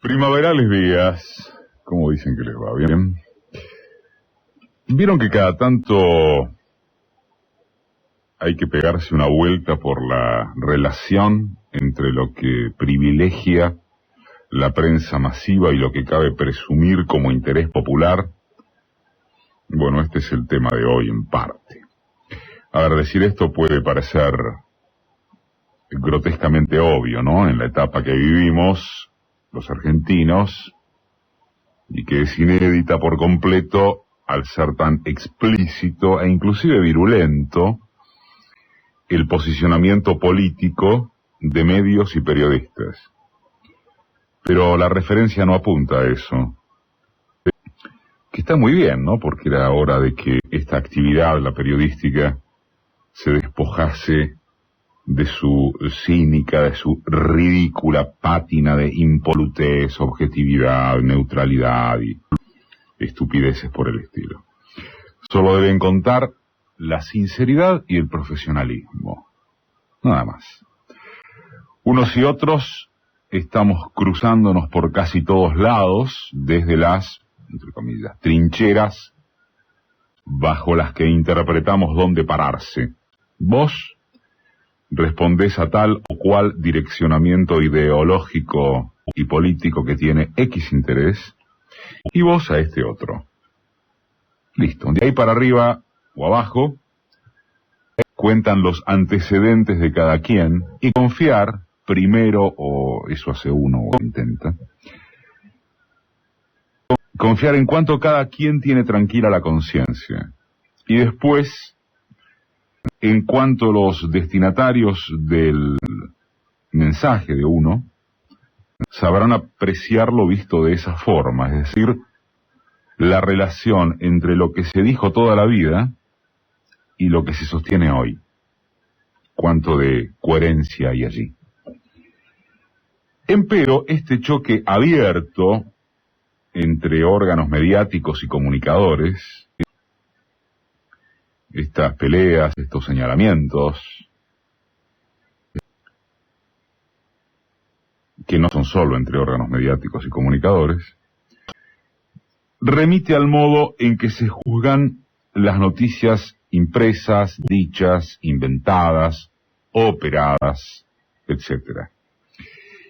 Primaverales días, ¿cómo dicen que les va? ¿Bien? ¿Vieron que cada tanto hay que pegarse una vuelta por la relación entre lo que privilegia la prensa masiva y lo que cabe presumir como interés popular? Bueno, este es el tema de hoy en parte. A ver, decir esto puede parecer grotescamente obvio, ¿no? En la etapa que vivimos los argentinos, y que es inédita por completo al ser tan explícito e inclusive virulento el posicionamiento político de medios y periodistas. Pero la referencia no apunta a eso. Que está muy bien, ¿no? Porque era hora de que esta actividad, la periodística, se despojase de su cínica, de su ridícula pátina de impolutez, objetividad, neutralidad y estupideces por el estilo. Solo deben contar la sinceridad y el profesionalismo. Nada más. Unos y otros estamos cruzándonos por casi todos lados, desde las, entre comillas, trincheras, bajo las que interpretamos dónde pararse. Vos respondés a tal o cual direccionamiento ideológico y político que tiene X interés, y vos a este otro. Listo. De ahí para arriba o abajo, cuentan los antecedentes de cada quien, y confiar primero, o eso hace uno o intenta, confiar en cuanto cada quien tiene tranquila la conciencia, y después en cuanto los destinatarios del mensaje de uno sabrán apreciarlo visto de esa forma, es decir, la relación entre lo que se dijo toda la vida y lo que se sostiene hoy. Cuánto de coherencia hay allí. Empero, este choque abierto entre órganos mediáticos y comunicadores, estas peleas, estos señalamientos, que no son solo entre órganos mediáticos y comunicadores, remite al modo en que se juzgan las noticias impresas, dichas, inventadas, operadas, etc.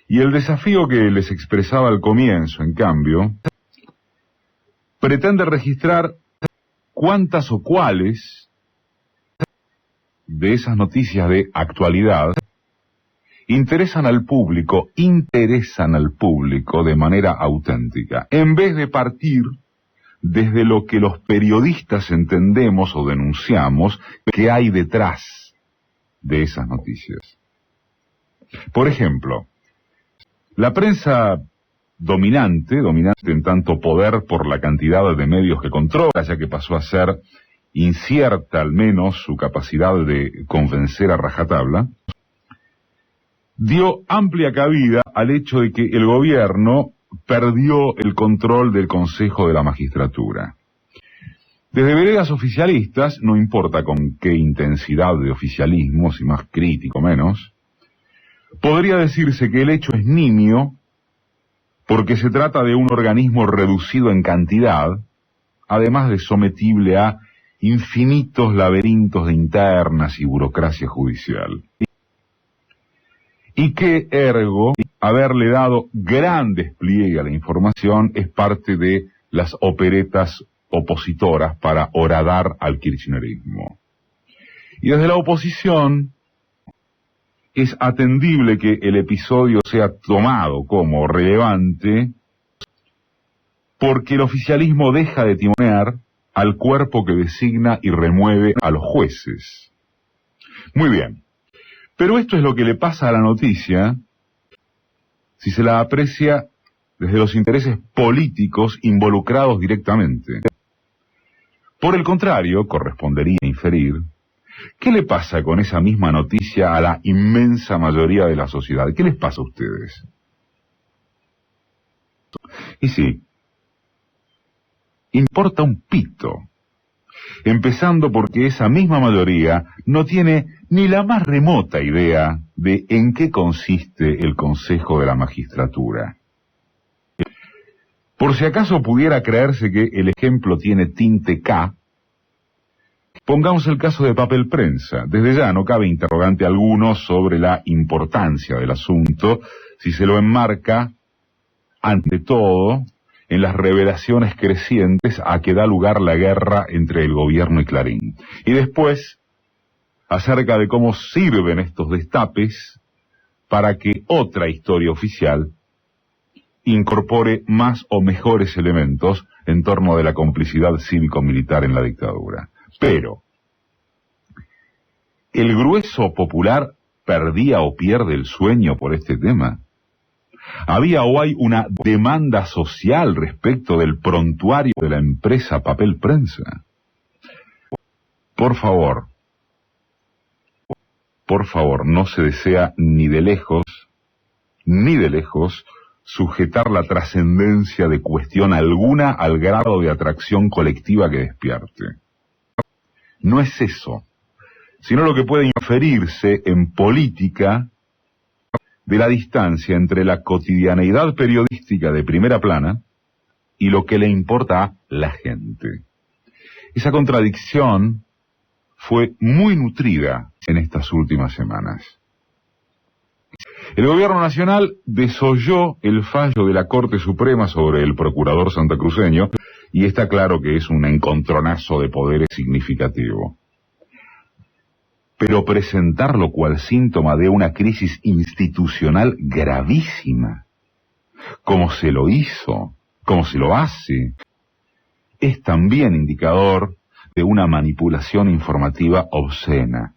Y el desafío que les expresaba al comienzo, en cambio, pretende registrar cuántas o cuáles de esas noticias de actualidad interesan al público de manera auténtica, en vez de partir desde lo que los periodistas entendemos o denunciamos que hay detrás de esas noticias. Por ejemplo, la prensa dominante en tanto poder por la cantidad de medios que controla, ya que pasó a ser incierta al menos su capacidad de convencer a rajatabla, dio amplia cabida al hecho de que el gobierno perdió el control del Consejo de la Magistratura. Desde veredas oficialistas, no importa con qué intensidad de oficialismo, si más crítico o menos, podría decirse que el hecho es nimio porque se trata de un organismo reducido en cantidad, además de sometible a infinitos laberintos de internas y burocracia judicial. Y que, ergo, haberle dado gran despliegue a la información es parte de las operetas opositoras para horadar al kirchnerismo. Y desde la oposición es atendible que el episodio sea tomado como relevante porque el oficialismo deja de timonear al cuerpo que designa y remueve a los jueces. Muy bien, pero esto es lo que le pasa a la noticia si se la aprecia desde los intereses políticos involucrados directamente. Por el contrario, correspondería inferir, ¿qué le pasa con esa misma noticia a la inmensa mayoría de la sociedad? ¿Qué les pasa a ustedes? Y sí, importa un pito. Empezando porque esa misma mayoría no tiene ni la más remota idea de en qué consiste el Consejo de la Magistratura. Por si acaso pudiera creerse que el ejemplo tiene tinte K, pongamos el caso de Papel Prensa. Desde ya no cabe interrogante alguno sobre la importancia del asunto si se lo enmarca, ante todo, en las revelaciones crecientes a que da lugar la guerra entre el gobierno y Clarín. Y después, acerca de cómo sirven estos destapes para que otra historia oficial incorpore más o mejores elementos en torno de la complicidad cívico-militar en la dictadura. Pero, ¿el grueso popular perdía o pierde el sueño por este tema? ¿Había o hay una demanda social respecto del prontuario de la empresa Papel Prensa? Por favor, no se desea ni de lejos, sujetar la trascendencia de cuestión alguna al grado de atracción colectiva que despierte. No es eso, sino lo que puede inferirse en política de la distancia entre la cotidianeidad periodística de primera plana y lo que le importa a la gente. Esa contradicción fue muy nutrida en estas últimas semanas. El gobierno nacional desoyó el fallo de la Corte Suprema sobre el procurador santacruceño, y está claro que es un encontronazo de poderes significativo. Pero presentarlo cual síntoma de una crisis institucional gravísima, como se lo hizo, como se lo hace, es también indicador de una manipulación informativa obscena.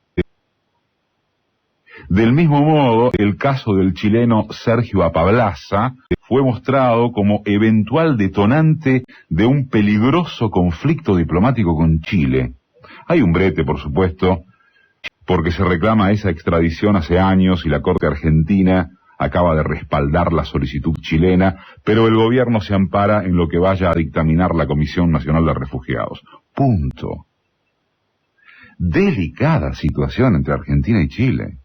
Del mismo modo, el caso del chileno Sergio Apablaza fue mostrado como eventual detonante de un peligroso conflicto diplomático con Chile. Hay un brete, por supuesto, porque se reclama esa extradición hace años y la Corte Argentina acaba de respaldar la solicitud chilena, pero el gobierno se ampara en lo que vaya a dictaminar la Comisión Nacional de Refugiados. Punto. Delicada situación entre Argentina y Chile.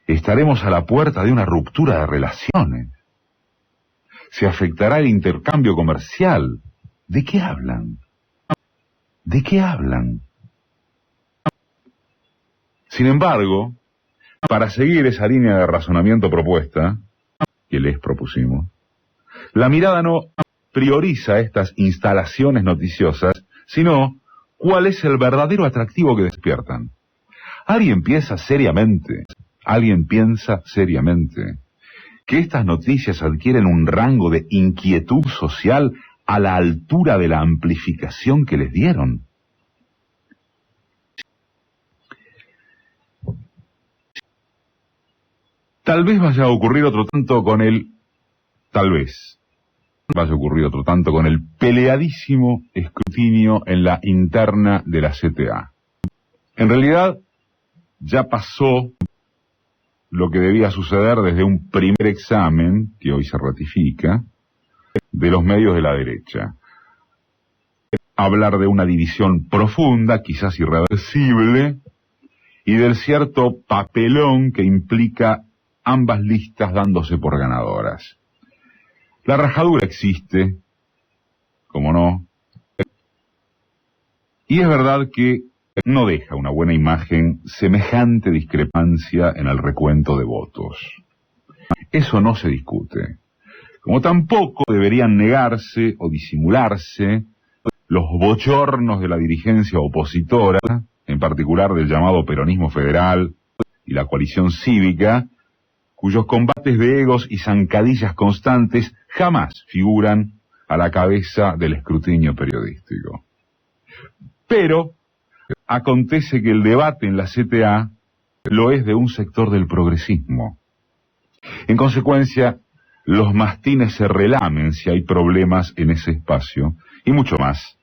Estaremos a la puerta de una ruptura de relaciones. Se afectará el intercambio comercial. ¿De qué hablan? ¿De qué hablan? Sin embargo, para seguir esa línea de razonamiento propuesta, que les propusimos, la mirada no prioriza estas instalaciones noticiosas, sino cuál es el verdadero atractivo que despiertan. Alguien piensa seriamente que estas noticias adquieren un rango de inquietud social a la altura de la amplificación que les dieron. Tal vez vaya a ocurrir otro tanto con el peleadísimo escrutinio en la interna de la CTA. En realidad, ya pasó lo que debía suceder desde un primer examen, que hoy se ratifica, de los medios de la derecha. Hablar de una división profunda, quizás irreversible, y del cierto papelón que implica ambas listas dándose por ganadoras. La rajadura existe, como no, y es verdad que no deja una buena imagen semejante discrepancia en el recuento de votos. Eso no se discute. Como tampoco deberían negarse o disimularse los bochornos de la dirigencia opositora, en particular del llamado peronismo federal y la coalición cívica, cuyos combates de egos y zancadillas constantes jamás figuran a la cabeza del escrutinio periodístico. Pero acontece que el debate en la CTA lo es de un sector del progresismo. En consecuencia, los mastines se relamen si hay problemas en ese espacio, y mucho más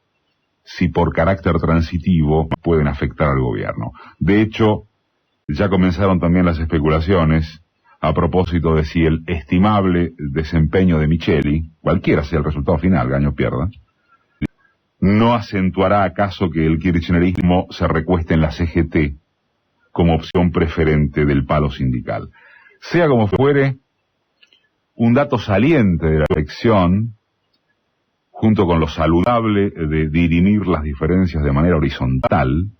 si por carácter transitivo pueden afectar al gobierno. De hecho, ya comenzaron también las especulaciones a propósito de si el estimable desempeño de Micheli, cualquiera sea el resultado final, gane o pierda, ¿no acentuará acaso que el kirchnerismo se recueste en la CGT como opción preferente del palo sindical? Sea como fuere, un dato saliente de la elección, junto con lo saludable de dirimir las diferencias de manera horizontal,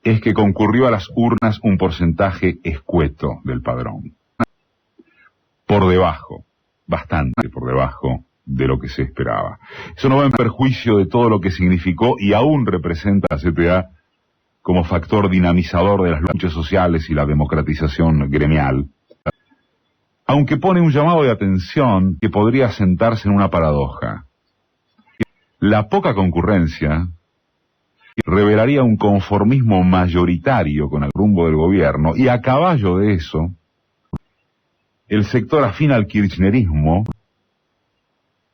es que concurrió a las urnas un porcentaje escueto del padrón. Por debajo, bastante por debajo de lo que se esperaba. Eso no va en perjuicio de todo lo que significó y aún representa la CTA como factor dinamizador de las luchas sociales y la democratización gremial, aunque pone un llamado de atención que podría sentarse en una paradoja. La poca concurrencia revelaría un conformismo mayoritario con el rumbo del gobierno, y a caballo de eso, el sector afín al kirchnerismo,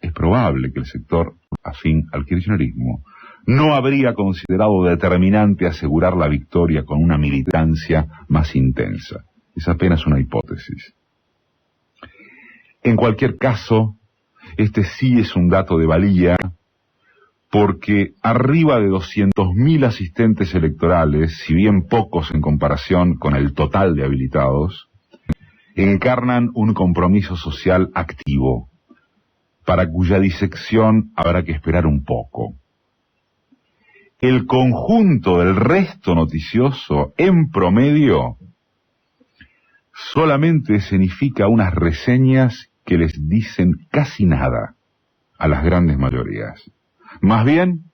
es probable que el sector afín al kirchnerismo no habría considerado determinante asegurar la victoria con una militancia más intensa. Es apenas una hipótesis. En cualquier caso, este sí es un dato de valía, porque arriba de 200.000 asistentes electorales, si bien pocos en comparación con el total de habilitados, encarnan un compromiso social activo, para cuya disección habrá que esperar un poco. El conjunto del resto noticioso, en promedio, solamente escenifica unas reseñas que les dicen casi nada a las grandes mayorías. Más bien,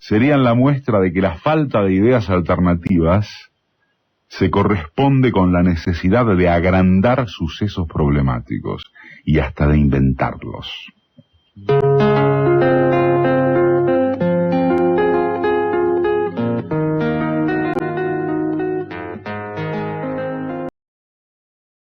serían la muestra de que la falta de ideas alternativas se corresponde con la necesidad de agrandar sucesos problemáticos y hasta de inventarlos.